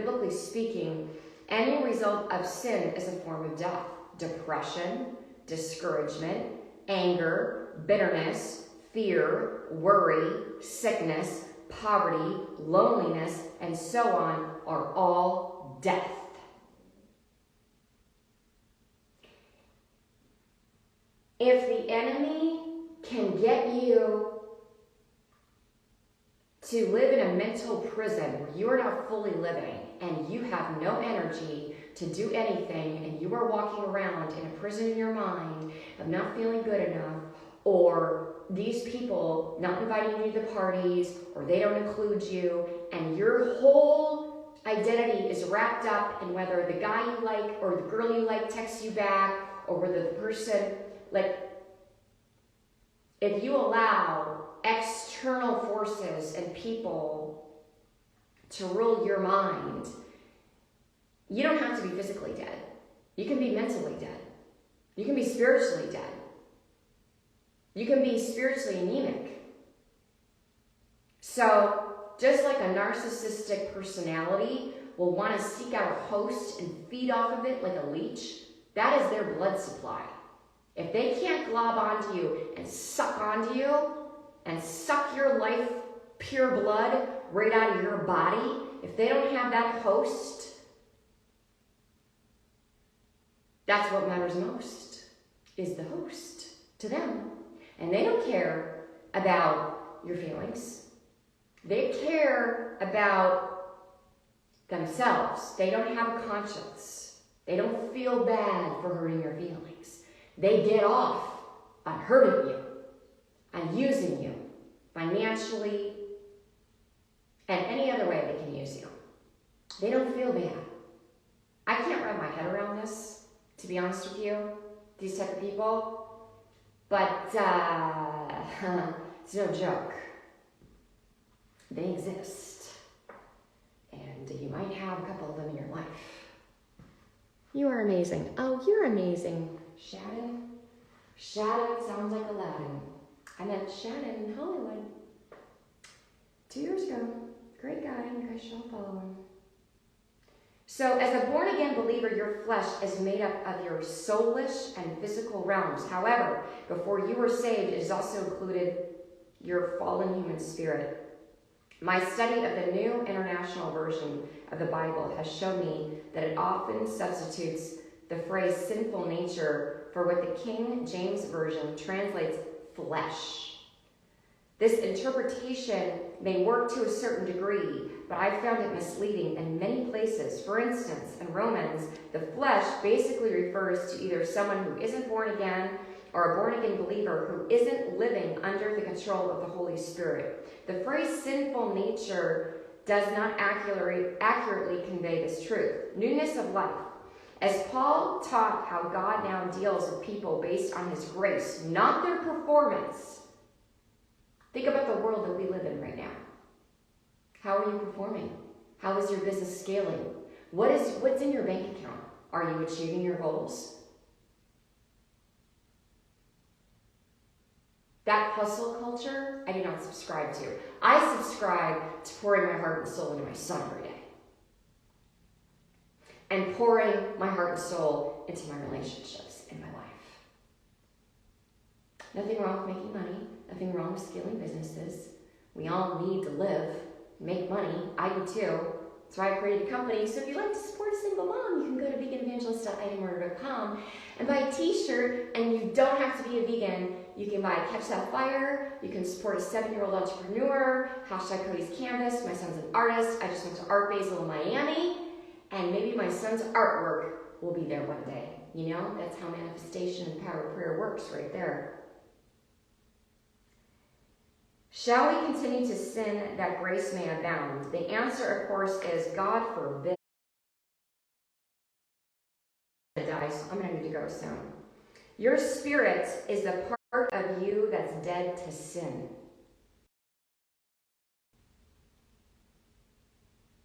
biblically speaking, any result of sin is a form of death. Depression, discouragement, anger, bitterness, fear, worry, sickness, poverty, loneliness, and so on are all death. If the enemy can get you to live in a mental prison where you are not fully living and you have no energy to do anything and you are walking around in a prison in your mind of not feeling good enough, or these people not inviting you to the parties, or they don't include you, and your whole identity is wrapped up in whether the guy you like or the girl you like texts you back, or whether the person, like, if you allow external forces and people to rule your mind, you don't have to be physically dead. You can be mentally dead. You can be spiritually dead. You can be spiritually anemic. So, just like a narcissistic personality will want to seek out a host and feed off of it like a leech, that is their blood supply. If they can't glob onto you and suck onto you and suck your life, pure blood, right out of your body, if they don't have that host, that's what matters most, is the host to them. And they don't care about your feelings. They care about themselves. They don't have a conscience. They don't feel bad for hurting your feelings. They get off on hurting you, on using you financially, and any other way they can use you. They don't feel bad. I can't wrap my head around this, to be honest with you, these type of people. But it's no joke. They exist. And you might have a couple of them in your life. You are amazing. Oh, you're amazing. Shannon? Shannon sounds like Aladdin. I met Shannon in Hollywood 2 years ago. Great guy. You guys should all follow him. So, as a born-again believer, your flesh is made up of your soulish and physical realms. However, before you were saved, it is also included your fallen human spirit. My study of the New International Version of the Bible has shown me that it often substitutes the phrase sinful nature for what the King James Version translates flesh. This interpretation may work to a certain degree, but I found it misleading in many places. For instance, in Romans, the flesh basically refers to either someone who isn't born again or a born-again believer who isn't living under the control of the Holy Spirit. The phrase sinful nature does not accurately convey this truth. Newness of life. As Paul taught how God now deals with people based on his grace, not their performance. Think about the world that we live in right now. How are you performing? How is your business scaling? What's in your bank account? Are you achieving your goals? That hustle culture, I do not subscribe to. I subscribe to pouring my heart and soul into my son every day. And pouring my heart and soul into my relationships in my life. Nothing wrong with making money. Nothing wrong with scaling businesses. We all need to live, make money. I do too. That's why I created a company. So if you'd like to support a single mom, you can go to VeganEvangelist.itemorder.com and buy a t-shirt, and you don't have to be a vegan. You can buy Catch That Fire. You can support a 7-year-old entrepreneur. Hashtag Cody's Canvas. My son's an artist. I just went to Art Basel in Miami. And maybe my son's artwork will be there one day. You know, that's how manifestation and power of prayer works right there. Shall we continue to sin that grace may abound? The answer, of course, is God forbid. I'm going to need to go soon. Your spirit is the part of you that's dead to sin.